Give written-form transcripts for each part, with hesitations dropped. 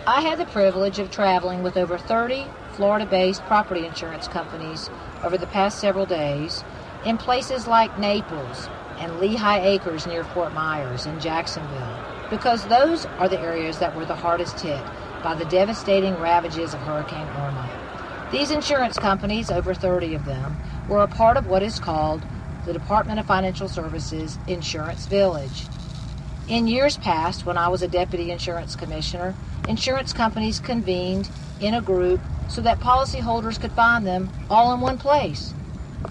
I had the privilege of traveling with over 30 Florida-based property insurance companies over the past several days in places like Naples and Lehigh Acres near Fort Myers and Jacksonville, because those are the areas that were the hardest hit by the devastating ravages of Hurricane Irma. These insurance companies, over 30 of them, were a part of what is called the Department of Financial Services Insurance Village. In years past, when I was a deputy insurance commissioner, insurance companies convened in a group so that policyholders could find them all in one place.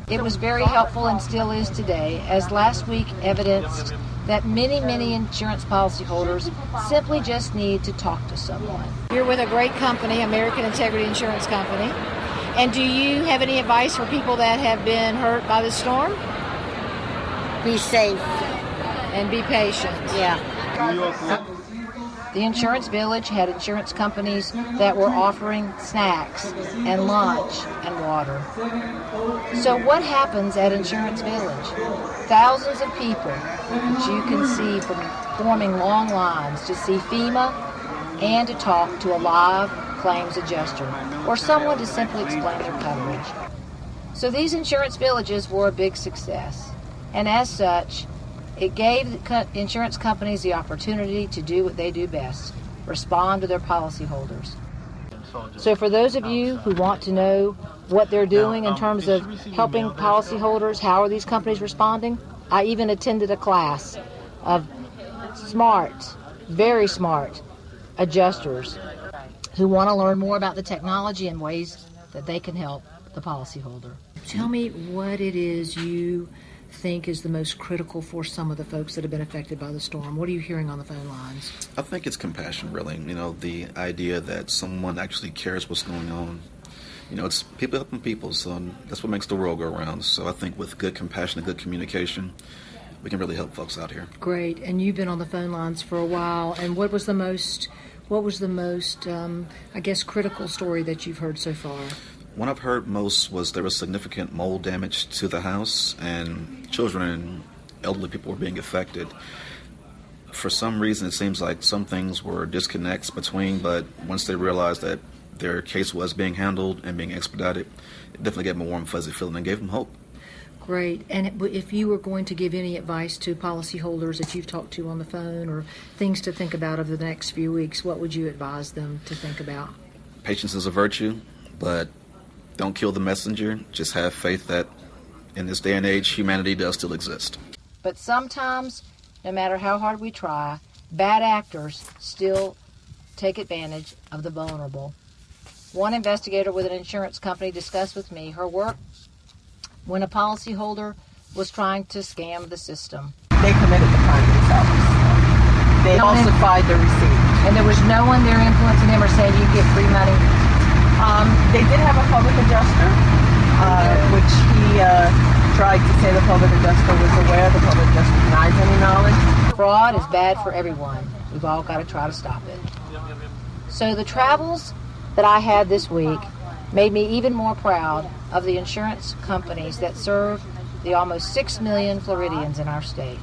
It was very helpful and still is today, as last week evidenced that many insurance policyholders simply just need to talk to someone. You're with a great company, American Integrity Insurance Company. And do you have any advice for people that have been hurt by the storm? Be safe. And be patient. Yeah. The Insurance Village had insurance companies that were offering snacks and lunch and water. So what happens at Insurance Village? Thousands of people, which you can see from forming long lines to see FEMA and to talk to a live claims adjuster or someone to simply explain their coverage. So these insurance villages were a big success. And as such, it gave insurance companies the opportunity to do what they do best, respond to their policyholders. So for those of you who want to know what they're doing in terms of helping policyholders, how are these companies responding? I even attended a class of smart, very smart adjusters who want to learn more about the technology and ways that they can help the policyholder. Tell me what it is you think is the most critical for some of the folks that have been affected by the storm. What are you hearing on the phone lines? I think it's compassion, really. The idea that someone actually cares what's going on. It's people helping people, so that's what makes the world go around. So I think with good compassion and good communication, we can really help folks out here. Great. And you've been on the phone lines for a while. And what was the most, I guess, critical story that you've heard so far? One I've heard most was there was significant mold damage to the house, and children and elderly people were being affected. For some reason, it seems like some things were disconnects between, but once they realized that their case was being handled and being expedited, it definitely gave them a warm, fuzzy feeling and gave them hope. Great. And if you were going to give any advice to policyholders that you've talked to on the phone or things to think about over the next few weeks, what would you advise them to think about? Patience is a virtue, but don't kill the messenger. Just have faith that in this day and age, humanity does still exist. But sometimes, no matter how hard we try, bad actors still take advantage of the vulnerable. One investigator with an insurance company discussed with me her work when a policyholder was trying to scam the system. They committed the crime themselves. They falsified the receipt. And there was no one there influencing them or saying you get free money? They did have a public adjuster, which he tried to say the public adjuster was aware. The public adjuster denies any knowledge. Fraud is bad for everyone. We've all got to try to stop it. So the travels that I had this week made me even more proud of the insurance companies that serve the almost 6 million Floridians in our state.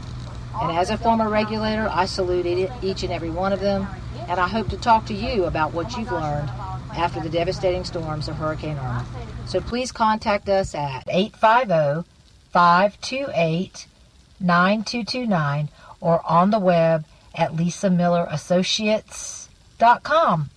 And as a former regulator, I salute each and every one of them, and I hope to talk to you about what you've learned after the devastating storms of Hurricane Irma. So please contact us at 850-528-9229 or on the web at lisamillerassociates.com.